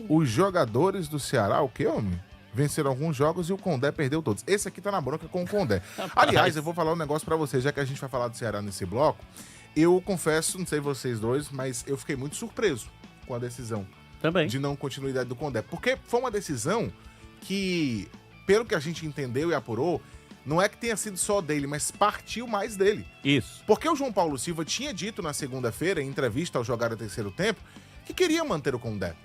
Os jogadores do Ceará, o quê, homem? Venceram alguns jogos e o Condé perdeu todos. Esse aqui tá na bronca com o Condé. Aliás, eu vou falar um negócio pra vocês, já que a gente vai falar do Ceará nesse bloco. Eu confesso, não sei vocês dois, mas eu fiquei muito surpreso com a decisão Também. de não continuidade do Condé. Porque foi uma decisão que, pelo que a gente entendeu e apurou, não é que tenha sido só dele, mas partiu mais dele. Isso. Porque o João Paulo Silva tinha dito na segunda-feira, em entrevista ao jogar o terceiro tempo, que queria manter o Condé.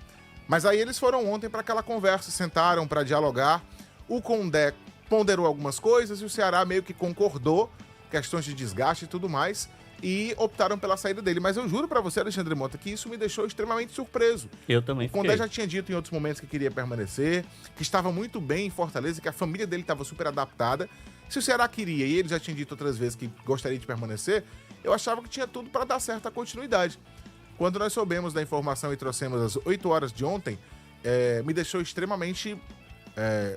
Mas aí eles foram ontem para aquela conversa, sentaram para dialogar. O Condé ponderou algumas coisas e o Ceará meio que concordou, questões de desgaste e tudo mais, e optaram pela saída dele. Mas eu juro para você, Alexandre Mota, que isso me deixou extremamente surpreso. Eu também O Condé fiquei. já tinha dito em outros momentos que queria permanecer, que estava muito bem em Fortaleza, que a família dele estava super adaptada. Se o Ceará queria, e ele já tinha dito outras vezes que gostaria de permanecer, eu achava que tinha tudo para dar certa continuidade. Quando nós soubemos da informação e trouxemos às 8 horas de ontem, me deixou extremamente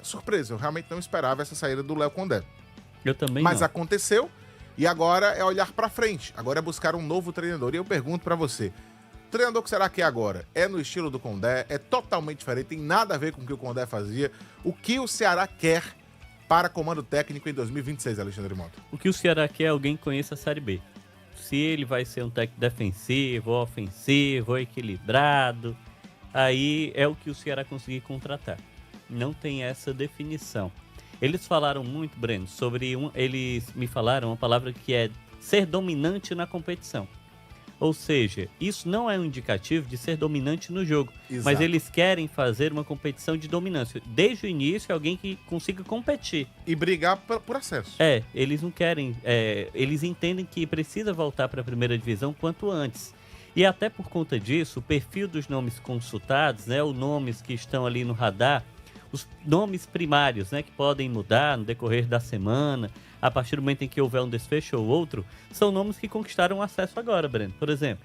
surpreso. Eu realmente não esperava essa saída do Léo Condé. Eu também Mas não. aconteceu, e agora é olhar para frente. Agora é buscar um novo treinador. E eu pergunto para você, o treinador que será que é agora? É no estilo do Condé? É totalmente diferente? Tem nada a ver com o que o Condé fazia? O que o Ceará quer para comando técnico em 2026, Alexandre Mota? O que o Ceará quer é alguém que conheça a Série B. Se ele vai ser um técnico defensivo, ofensivo, equilibrado, aí é o que o Ceará conseguir contratar. Não tem essa definição. Eles falaram muito, Breno, eles me falaram uma palavra que é ser dominante na competição. Ou seja, isso não é um indicativo de ser dominante no jogo, Exato. mas eles querem fazer uma competição de dominância. Desde o início, alguém que consiga competir. E brigar por acesso. Eles não querem, eles entendem que precisa voltar para a primeira divisão quanto antes. E até por conta disso, o perfil dos nomes consultados, né, os nomes que estão ali no radar, os nomes primários, né, que podem mudar no decorrer da semana, a partir do momento em que houver um desfecho ou outro, são nomes que conquistaram acesso agora, Breno. Por exemplo,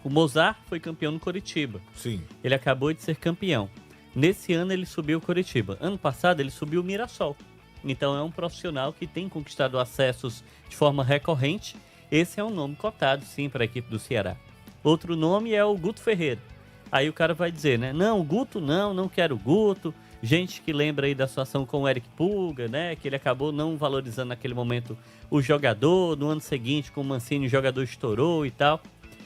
o Mozart foi campeão no Coritiba. Sim. Ele acabou de ser campeão. Nesse ano ele subiu o Coritiba. Ano passado ele subiu o Mirassol. Então é um profissional que tem conquistado acessos de forma recorrente. Esse é um nome cotado, sim, para a equipe do Ceará. Outro nome é o Guto Ferreira. Aí o cara vai dizer, né? Não, o Guto não quero o Guto. Gente que lembra aí da situação com o Eric Pulga, né? Que ele acabou não valorizando naquele momento o jogador. No ano seguinte, com o Mancini, o jogador estourou e tal.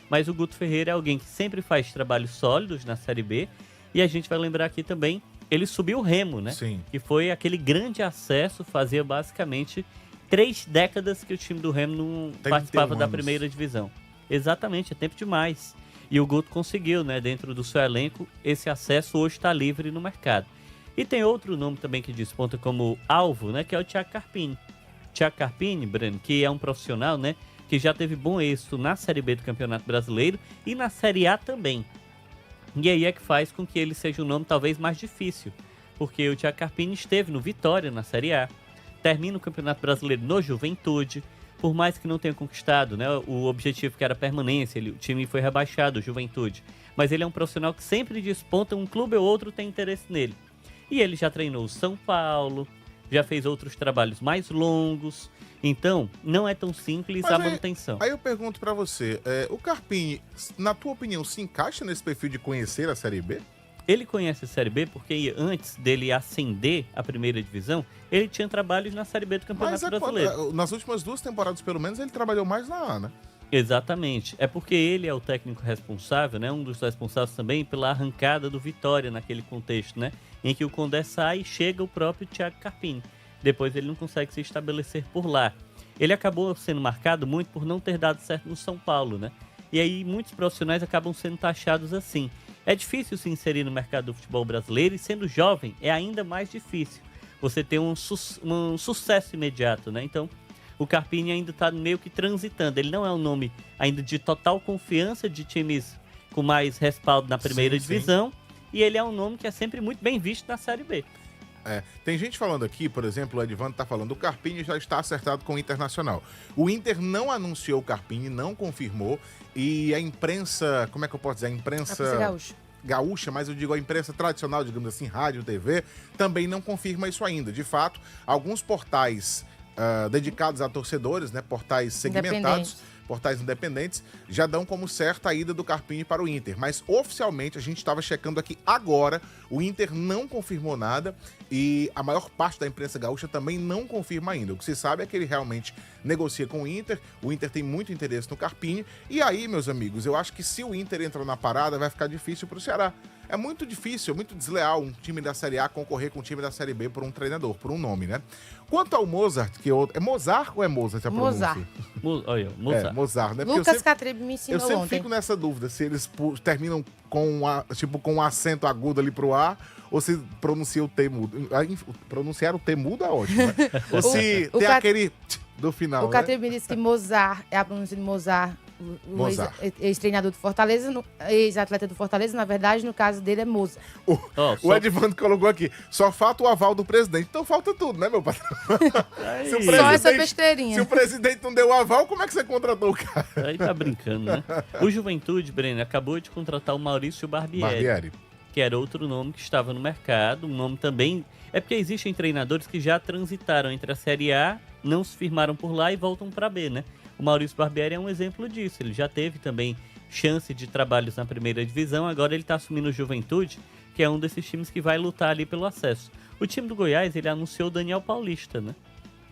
Mas o Guto Ferreira é alguém que sempre faz trabalhos sólidos na Série B. E a gente vai lembrar aqui também, ele subiu o Remo, né? Sim. Que foi aquele grande acesso, fazia basicamente 3 décadas que o time do Remo não 31 participava da anos. primeira divisão. Exatamente, é tempo demais. E o Guto conseguiu, né, dentro do seu elenco, esse acesso hoje está livre no mercado. E tem outro nome também que desponta como alvo, né, que é o Thiago Carpini. Thiago Carpini, Breno, que é um profissional, né, que já teve bom êxito na Série B do Campeonato Brasileiro e na Série A também. E aí é que faz com que ele seja um nome talvez mais difícil, porque o Thiago Carpini esteve no Vitória na Série A, termina o Campeonato Brasileiro no Juventude, por mais que não tenha conquistado, né, o objetivo que era a permanência, o time foi rebaixado, o Juventude, mas ele é um profissional que sempre desponta, um clube ou outro tem interesse nele. E ele já treinou o São Paulo, já fez outros trabalhos mais longos, então não é tão simples Mas a manutenção. Aí eu pergunto pra você, o Carpini, na tua opinião, se encaixa nesse perfil de conhecer a Série B? Ele conhece a Série B porque antes dele ascender à primeira divisão, ele tinha trabalhos na Série B do Campeonato Brasileiro. Nas últimas 2 temporadas, pelo menos, ele trabalhou mais na A, né? Exatamente. É porque ele é o técnico responsável, né? Um dos responsáveis também pela arrancada do Vitória naquele contexto, né? Em que o Condé sai e chega o próprio Thiago Carpini. Depois ele não consegue se estabelecer por lá. Ele acabou sendo marcado muito por não ter dado certo no São Paulo, né? E aí muitos profissionais acabam sendo taxados assim. É difícil se inserir no mercado do futebol brasileiro e sendo jovem é ainda mais difícil. Você ter um sucesso imediato, né? Então, o Carpini ainda está meio que transitando. Ele não é um nome ainda de total confiança de times com mais respaldo na primeira divisão. E ele é um nome que é sempre muito bem visto na Série B. Tem gente falando aqui, por exemplo, o Edvando tá falando, o Carpini já está acertado com o Internacional. O Inter não anunciou o Carpini, não confirmou, e a imprensa, como é que eu posso dizer? A imprensa gaúcha, mas eu digo a imprensa tradicional, digamos assim, rádio, TV, também não confirma isso ainda. De fato, alguns portais dedicados a torcedores, né, portais segmentados, portais independentes já dão como certa a ida do Carpini para o Inter. Mas oficialmente, a gente estava checando aqui agora, o Inter não confirmou nada e a maior parte da imprensa gaúcha também não confirma ainda. O que se sabe é que ele realmente negocia com o Inter tem muito interesse no Carpini. E aí, meus amigos, eu acho que se o Inter entrar na parada, vai ficar difícil para o Ceará. É muito difícil, muito desleal um time da Série A concorrer com um time da Série B por um treinador, por um nome, né? Quanto ao Mozart, que é Mozart ou é Mozart a pronúncia? Olha, Mozart. É, Mozart, né? Lucas Catribe me ensinou ontem. Eu sempre ontem. fico nessa dúvida, se eles terminam com um acento agudo ali pro A, ou se pronuncia o T mudo. Pronunciar o T mudo é ótimo, né? Ou se tem aquele do final, O Catribe me disse que Mozart é a pronúncia de Mozart. O ex-treinador do Fortaleza, ex-atleta do Fortaleza, na verdade, no caso dele é Mozart. O Edvando colocou aqui, só falta o aval do presidente. Então falta tudo, né, meu patrão? Só essa besteirinha. Se o presidente não deu o aval, como é que você contratou o cara? Aí tá brincando, né? O Juventude, Breno, acabou de contratar o Maurício Barbieri, que era outro nome que estava no mercado, um nome também... É porque existem treinadores que já transitaram entre a Série A, não se firmaram por lá e voltam para B, né? O Maurício Barbieri é um exemplo disso. Ele já teve também chance de trabalhos na primeira divisão, agora ele está assumindo o Juventude, que é um desses times que vai lutar ali pelo acesso. O time do Goiás, ele anunciou o Daniel Paulista, né?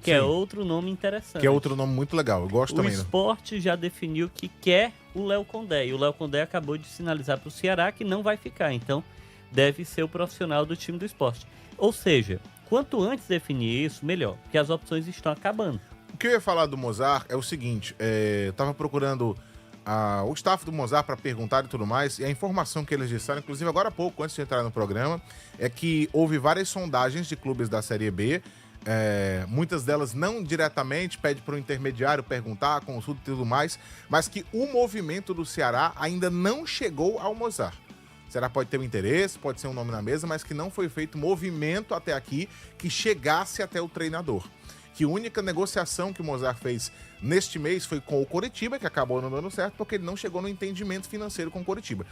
Que é outro nome interessante. Que é outro nome muito legal, eu gosto também. O Sport já definiu que quer o Léo Condé, e o Léo Condé acabou de sinalizar para o Ceará que não vai ficar, então deve ser o profissional do time do Sport. Ou seja, quanto antes definir isso, melhor, porque as opções estão acabando. O que eu ia falar do Mozart é o seguinte, eu tava procurando o staff do Mozart para perguntar e tudo mais, e a informação que eles disseram, inclusive agora há pouco, antes de entrar no programa, é que houve várias sondagens de clubes da Série B, muitas delas não diretamente, pede para o intermediário perguntar, consulta e tudo mais, mas que o movimento do Ceará ainda não chegou ao Mozart. O Ceará pode ter um interesse, pode ser um nome na mesa, mas que não foi feito movimento até aqui que chegasse até o treinador. Que a única negociação que o Mozart fez neste mês foi com o Coritiba, que acabou não dando certo, porque ele não chegou no entendimento financeiro com o Coritiba.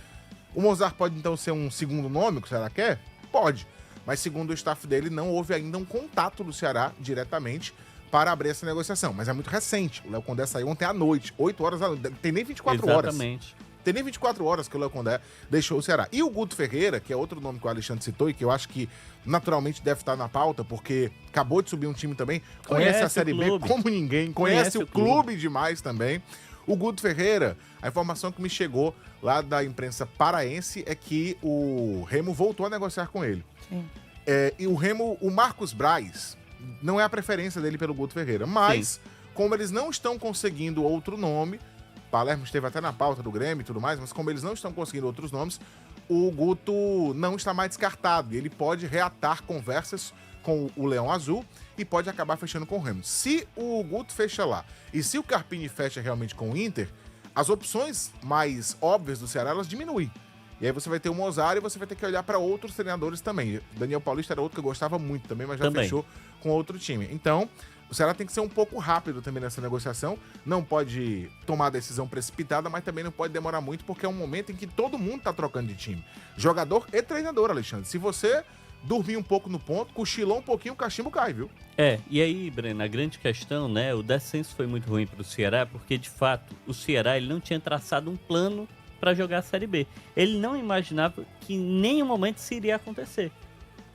O Mozart pode então ser um segundo nome que o Ceará quer? Pode. Mas segundo o staff dele, não houve ainda um contato do Ceará diretamente para abrir essa negociação. Mas é muito recente. O Léo Condé saiu ontem à noite, 8 horas da noite. Tem nem 24 horas. Exatamente. Tem nem 24 horas que o Léo Condé deixou o Ceará. E o Guto Ferreira, que é outro nome que o Alexandre citou e que eu acho que naturalmente deve estar na pauta, porque acabou de subir um time também, conhece a Série B como ninguém, conhece o clube demais também. O Guto Ferreira, a informação que me chegou lá da imprensa paraense é que o Remo voltou a negociar com ele. Sim. E o Remo, o Marcos Braz, não é a preferência dele pelo Guto Ferreira, mas como eles não estão conseguindo outro nome, Palermo esteve até na pauta do Grêmio e tudo mais, mas como eles não estão conseguindo outros nomes, o Guto não está mais descartado. Ele pode reatar conversas com o Leão Azul e pode acabar fechando com o Remo. Se o Guto fecha lá e se o Carpini fecha realmente com o Inter, as opções mais óbvias do Ceará, elas diminuem. E aí você vai ter o Mozart e você vai ter que olhar para outros treinadores também. Daniel Paulista era outro que eu gostava muito também, mas já fechou com outro time. Então, o Ceará tem que ser um pouco rápido também nessa negociação. Não pode tomar decisão precipitada, mas também não pode demorar muito, porque é um momento em que todo mundo tá trocando de time. Jogador e treinador, Alexandre. Se você dormir um pouco no ponto, cochilou um pouquinho, o cachimbo cai, viu? E aí, Breno, a grande questão, né, o descenso foi muito ruim para o Ceará, porque de fato o Ceará ele não tinha traçado um plano para jogar a Série B. Ele não imaginava que em nenhum momento isso iria acontecer.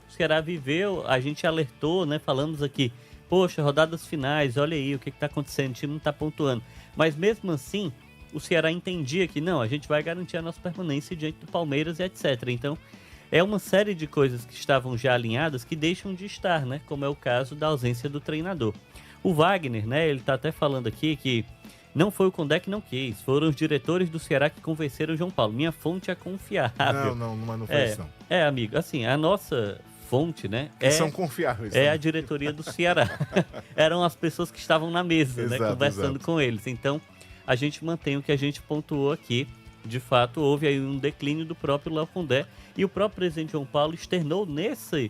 O Ceará viveu, a gente alertou, né, falamos aqui, poxa, rodadas finais, olha aí o que está acontecendo, o time não está pontuando. Mas mesmo assim, o Ceará entendia que não, a gente vai garantir a nossa permanência diante do Palmeiras e etc. Então, é uma série de coisas que estavam já alinhadas que deixam de estar, né? Como é o caso da ausência do treinador. O Wagner, né? Ele está até falando aqui que não foi o Condé que não quis, foram os diretores do Ceará que convenceram o João Paulo. Minha fonte é confiável. Não foi isso não. Amigo, assim, a nossa fonte, né? São confiáveis. É a diretoria do Ceará. Eram as pessoas que estavam na mesa, exato, né? Conversando com eles. Então, a gente mantém o que a gente pontuou aqui. De fato, houve aí um declínio do próprio Léo Condé. E o próprio presidente João Paulo externou nessa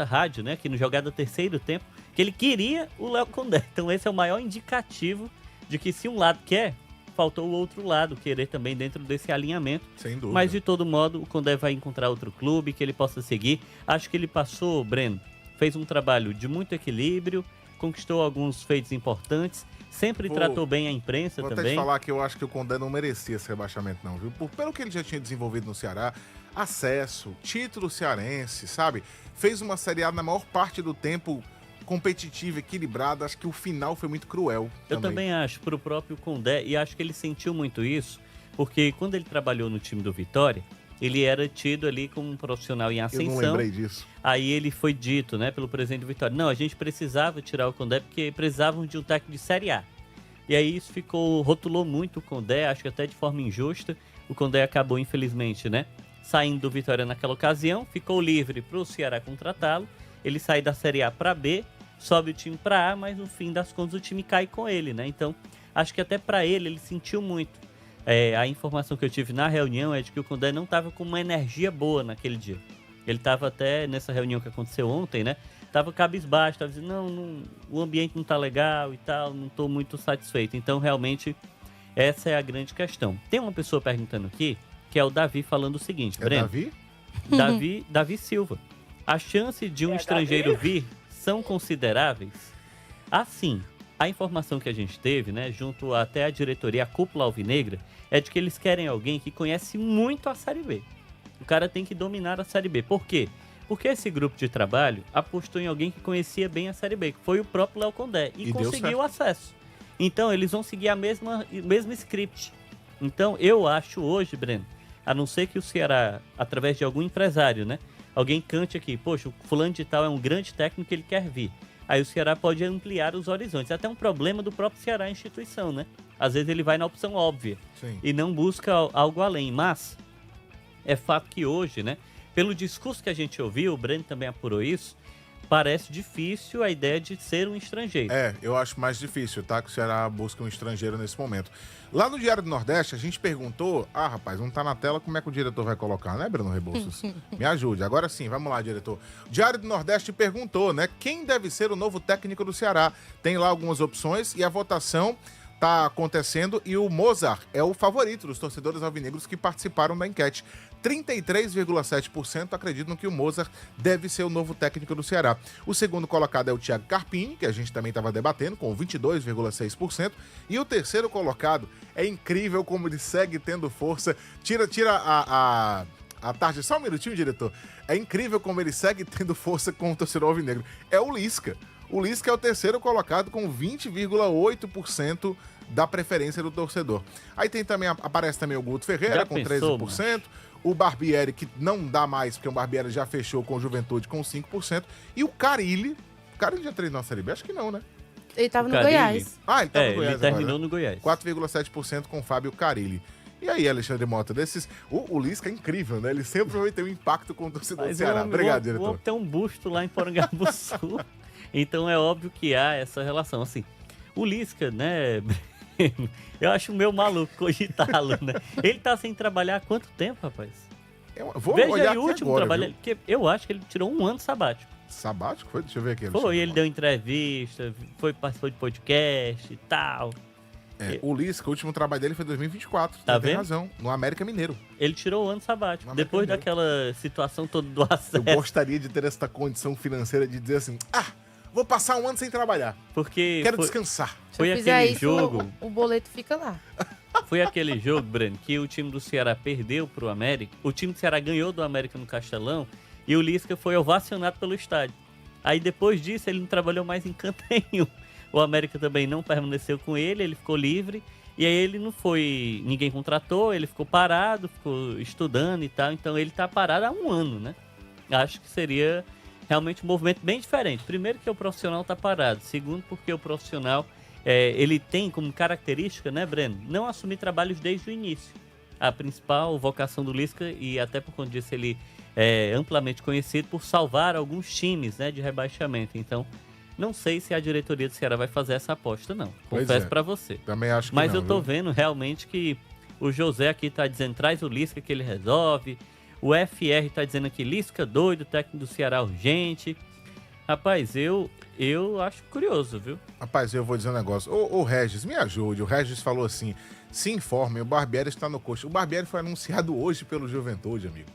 rádio, né? Aqui no Jogada Terceiro Tempo, que ele queria o Léo Condé. Então, esse é o maior indicativo de que se um lado quer, faltou o outro lado querer também dentro desse alinhamento. Sem dúvida. Mas, de todo modo, o Condé vai encontrar outro clube que ele possa seguir. Acho que ele passou, Breno, fez um trabalho de muito equilíbrio, conquistou alguns feitos importantes. Sempre tratou bem a imprensa também. também. Vou até te falar que eu acho que o Condé não merecia esse rebaixamento não, viu? Pelo que ele já tinha desenvolvido no Ceará, acesso, título cearense, sabe? Fez uma Série A na maior parte do tempo competitiva, equilibrada. Acho que o final foi muito cruel. Eu também acho, pro próprio Condé, e acho que ele sentiu muito isso, porque quando ele trabalhou no time do Vitória, ele era tido ali como um profissional em ascensão. Eu não lembrei disso. Aí ele foi dito, né, pelo presidente do Vitória, não, a gente precisava tirar o Condé porque precisavam de um técnico de Série A. E aí isso rotulou muito o Condé, acho que até de forma injusta. O Condé acabou, infelizmente, né, saindo do Vitória naquela ocasião, ficou livre para o Ceará contratá-lo. Ele sai da Série A para B, sobe o time para A, mas no fim das contas o time cai com ele, né? Então, acho que até para ele sentiu muito. A informação que eu tive na reunião é de que o Condé não estava com uma energia boa naquele dia. Ele estava até nessa reunião que aconteceu ontem, né? Tava cabisbaixo, tava dizendo, não, o ambiente não tá legal e tal, não tô muito satisfeito. Então, realmente, essa é a grande questão. Tem uma pessoa perguntando aqui, que é o Davi, falando o seguinte, Breno. Davi? Davi Silva. A chance de um estrangeiro vir são consideráveis? Assim, a informação que a gente teve, né, junto até a diretoria, a cúpula alvinegra, é de que eles querem alguém que conhece muito a Série B. O cara tem que dominar a Série B. Por quê? Porque esse grupo de trabalho apostou em alguém que conhecia bem a Série B, que foi o próprio Léo Condé, e conseguiu acesso. Então, eles vão seguir a mesma script. Então, eu acho hoje, Breno, a não ser que o Ceará, através de algum empresário, né, alguém cante aqui, poxa, o fulano de tal é um grande técnico que ele quer vir. Aí o Ceará pode ampliar os horizontes. Até um problema do próprio Ceará, a instituição, né? Às vezes ele vai na opção óbvia. Sim. E não busca algo além. Mas é fato que hoje, né, pelo discurso que a gente ouviu, o Breno também apurou isso, parece difícil a ideia de ser um estrangeiro. Eu acho mais difícil, tá? Que o Ceará busca um estrangeiro nesse momento. Lá no Diário do Nordeste, a gente perguntou... rapaz, não tá na tela, como é que o diretor vai colocar, né, Breno Rebouças? Me ajude. Agora sim, vamos lá, diretor. O Diário do Nordeste perguntou, né? Quem deve ser o novo técnico do Ceará? Tem lá algumas opções e a votação tá acontecendo e o Mozart é o favorito dos torcedores alvinegros que participaram da enquete. 33,7% acreditam que o Mozart deve ser o novo técnico do Ceará. O segundo colocado é o Thiago Carpini, que a gente também estava debatendo, com 22,6%. E o terceiro colocado, é incrível como ele segue tendo força. Tira a tarde, só um minutinho, diretor. É incrível como ele segue tendo força com o torcedor alvinegro. É o Lisca. O Lisca é o terceiro colocado com 20,8% da preferência do torcedor. Aí aparece também o Guto Ferreira Já com pensou, 13%. Mano? O Barbieri, que não dá mais, porque o Barbieri já fechou com o Juventude com 5%. E o Carille já treinou na Série B? Acho que não, né? Ele tava no Goiás. Ele tá no Goiás ele terminou agora, né? no Goiás. 4,7% com o Fábio Carille. E aí, Alexandre Mota, o Lisca é incrível, né? Ele sempre vai ter um impacto com o torcedor do Ceará. Obrigado, diretor. Vou ter um busto lá em Porangabuçu. Então é óbvio que há essa relação. Assim, o Lisca, né... Eu acho meio maluco cogitá-lo, né? Ele tá sem trabalhar há quanto tempo, rapaz? Veja olhar aí o último agora, trabalho, porque eu acho que ele tirou um ano sabático. Sabático? Foi? Deixa eu ver aqui. Foi, ele deu entrevista, participou de podcast e tal. O Lisca, o último trabalho dele foi em 2024. Tá tem vendo? Razão, no América Mineiro. Ele tirou o ano sabático, No depois América daquela situação toda do acesso. Eu gostaria de ter essa condição financeira de dizer assim, vou passar um ano sem trabalhar. Porque Quero descansar. Foi Se fizer aquele isso, jogo. o boleto fica lá. Foi aquele jogo, Breno, que o time do Ceará perdeu pro América. O time do Ceará ganhou do América no Castelão e o Lisca foi ovacionado pelo estádio. Aí depois disso ele não trabalhou mais em canto nenhum. O América também não permaneceu com ele ficou livre. E aí ele não foi... Ninguém contratou, ele ficou parado, ficou estudando e tal. Então ele tá parado há um ano, né? Acho que seria realmente um movimento bem diferente. Primeiro que o profissional tá parado. Segundo porque o profissional... ele tem como característica, né, Breno, não assumir trabalhos desde o início. A principal vocação do Lisca, e até por conta disso ele é amplamente conhecido por salvar alguns times, né, de rebaixamento. Então, não sei se a diretoria do Ceará vai fazer essa aposta, não. Confesso pra você. Também acho que Mas não, eu tô viu? vendo realmente que o José aqui tá dizendo, traz o Lisca que ele resolve. O FR tá dizendo aqui, Lisca doido, técnico do Ceará urgente. Rapaz, eu acho curioso, viu? Rapaz, eu vou dizer um negócio. O Regis, me ajude. O Regis falou assim, se informe, o Barbieri está no coxo. O Barbieri foi anunciado hoje pelo Juventude, amigo.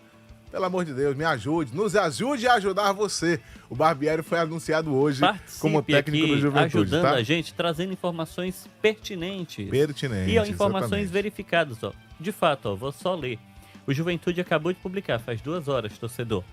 Pelo amor de Deus, me ajude, nos ajude a ajudar você. O Barbieri foi anunciado hoje como técnico do Juventude, ajudando tá? a gente, trazendo informações pertinentes. Pertinentes, e informações exatamente. verificadas, ó. De fato, ó, vou só ler. O Juventude acabou de publicar, faz 2 horas, torcedor.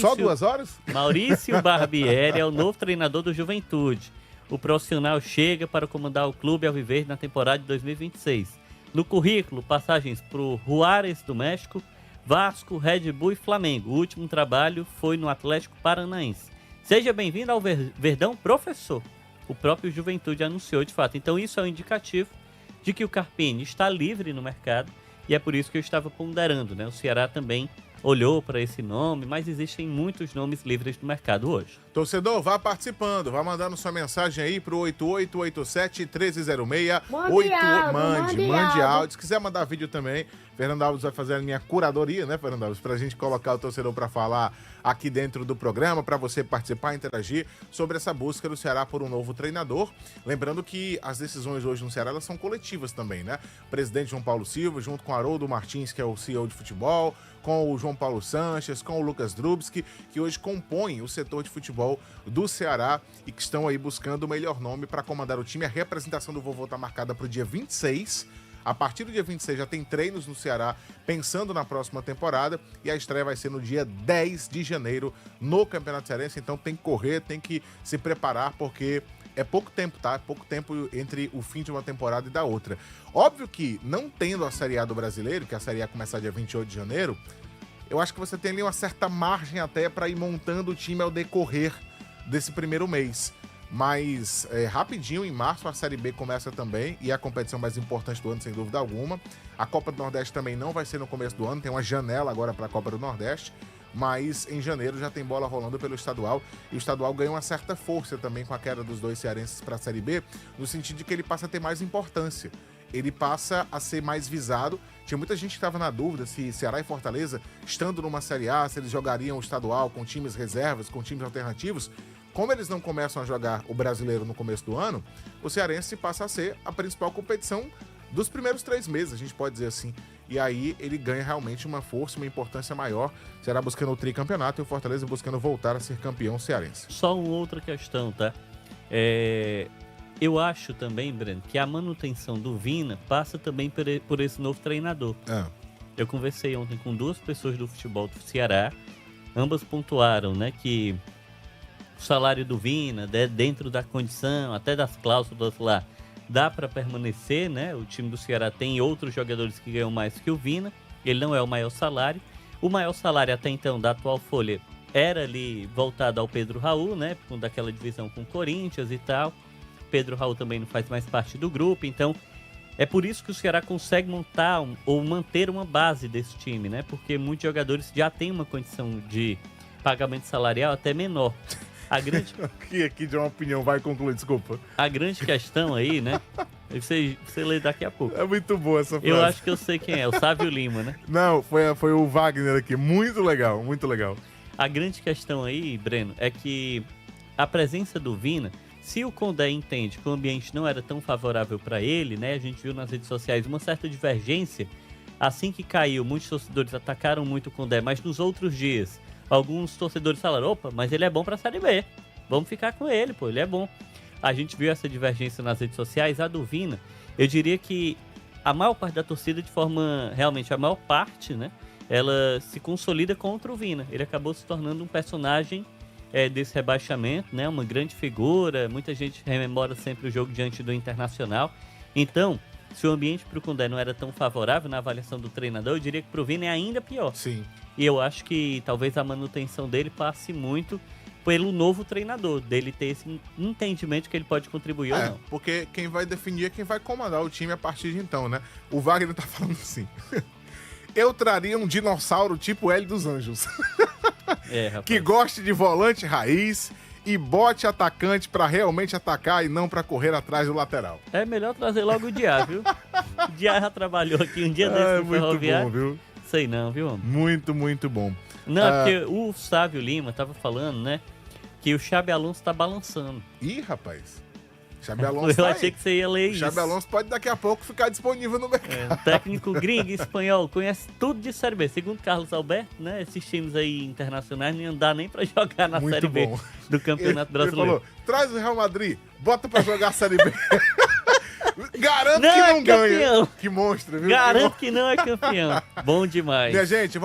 Só 2 horas? Maurício Barbieri é o novo treinador do Juventude. O profissional chega para comandar o clube alviverde na temporada de 2026. No currículo, passagens para o Juárez do México, Vasco, Red Bull e Flamengo. O último trabalho foi no Atlético Paranaense. Seja bem-vindo ao Verdão, professor. O próprio Juventude anunciou de fato. Então isso é um indicativo de que o Carpini está livre no mercado e é por isso que eu estava ponderando, né? O Ceará também olhou para esse nome, mas existem muitos nomes livres no mercado hoje. Torcedor, vá participando, vá mandando sua mensagem aí pro 8887-1306. Mande áudio. Se quiser mandar vídeo também, Fernando Alves vai fazer a minha curadoria, né, Fernando Alves? Pra gente colocar o torcedor pra falar aqui dentro do programa, pra você participar, interagir sobre essa busca do Ceará por um novo treinador. Lembrando que as decisões hoje no Ceará, elas são coletivas também, né? O presidente João Paulo Silva, junto com Haroldo Martins, que é o CEO de futebol, com o João Paulo Sanches, com o Lucas Drubski, que hoje compõem o setor de futebol do Ceará e que estão aí buscando o melhor nome para comandar o time. A representação do vovô está marcada para o dia 26. A partir do dia 26 já tem treinos no Ceará, pensando na próxima temporada, e a estreia vai ser no dia 10 de janeiro no Campeonato Cearense. Então tem que correr, tem que se preparar, porque é pouco tempo, tá? É pouco tempo entre o fim de uma temporada e da outra. Óbvio que, não tendo a Série A do Brasileiro, que a Série A começar dia 28 de janeiro, eu acho que você tem ali uma certa margem até para ir montando o time ao decorrer desse primeiro mês. Mas rapidinho, em março, a Série B começa também, e é a competição mais importante do ano, sem dúvida alguma. A Copa do Nordeste também não vai ser no começo do ano, tem uma janela agora para a Copa do Nordeste, mas em janeiro já tem bola rolando pelo estadual, e o estadual ganha uma certa força também com a queda dos dois cearenses para a Série B, no sentido de que ele passa a ter mais importância. Ele passa a ser mais visado. Tinha muita gente que estava na dúvida se Ceará e Fortaleza, estando numa Série A, se eles jogariam o estadual com times reservas, com times alternativos. Como eles não começam a jogar o brasileiro no começo do ano, o cearense passa a ser a principal competição dos primeiros 3 meses, a gente pode dizer assim. E aí ele ganha realmente uma força, uma importância maior. Ceará buscando o tricampeonato e o Fortaleza buscando voltar a ser campeão cearense. Só uma outra questão, tá? Eu acho também, Breno, que a manutenção do Vina passa também por esse novo treinador. Eu conversei ontem com 2 pessoas do futebol do Ceará. Ambas pontuaram, né, que o salário do Vina, dentro da condição, até das cláusulas lá, dá para permanecer, né? O time do Ceará tem outros jogadores que ganham mais que o Vina. Ele não é o maior salário. O maior salário até então da atual folha era ali voltado ao Pedro Raul, né? Daquela divisão com o Corinthians e tal. Pedro Raul também não faz mais parte do grupo, então é por isso que o Ceará consegue montar ou manter uma base desse time, né? Porque muitos jogadores já têm uma condição de pagamento salarial até menor. A grande... aqui de uma opinião, vai concluir, desculpa. A grande questão aí, né? Você lê daqui a pouco. É muito boa essa frase. Eu acho que eu sei quem é, o Sávio Lima, né? Não, foi o Wagner aqui. Muito legal, muito legal. A grande questão aí, Breno, é que a presença do Vina, se o Condé entende que o ambiente não era tão favorável para ele, né? A gente viu nas redes sociais uma certa divergência. Assim que caiu, muitos torcedores atacaram muito o Condé, mas nos outros dias, alguns torcedores falaram, opa, mas ele é bom pra Série B. Vamos ficar com ele, pô, ele é bom. A gente viu essa divergência nas redes sociais. A do Vina, eu diria que a maior parte da torcida, de forma, realmente, a maior parte, né? Ela se consolida contra o Vina. Ele acabou se tornando um personagem desse rebaixamento, né? Uma grande figura. Muita gente rememora sempre o jogo diante do Internacional. Então, se o ambiente para o Condé não era tão favorável na avaliação do treinador, eu diria que para o Vina é ainda pior. Sim. E eu acho que talvez a manutenção dele passe muito pelo novo treinador, dele ter esse entendimento que ele pode contribuir ou não. Porque quem vai definir é quem vai comandar o time a partir de então, né? O Wagner tá falando assim... Eu traria um dinossauro tipo Hélio dos Anjos. Rapaz. Que goste de volante raiz e bote atacante pra realmente atacar e não pra correr atrás do lateral. É melhor trazer logo o Diá, viu? O Diá já trabalhou aqui um dia desse no Ferroviário. Muito bom, viu? Sei não, viu, homem? Muito, muito bom. Não, porque o Sávio Lima tava falando, né, que o Xabi Alonso tá balançando. Ih, rapaz. Xabi Alonso Eu achei que você ia ler o isso. Xabi Alonso pode daqui a pouco ficar disponível no mercado. Um técnico gringo, espanhol, conhece tudo de Série B. Segundo Carlos Alberto, né? Esses times aí internacionais não dá nem pra jogar na Muito Série B bom. do Campeonato Brasileiro. Ele falou, traz o Real Madrid, bota pra jogar a Série B. Garanto Não que é não ganha. campeão. Que monstro, viu? Garanto que não é campeão. Bom demais. Minha gente,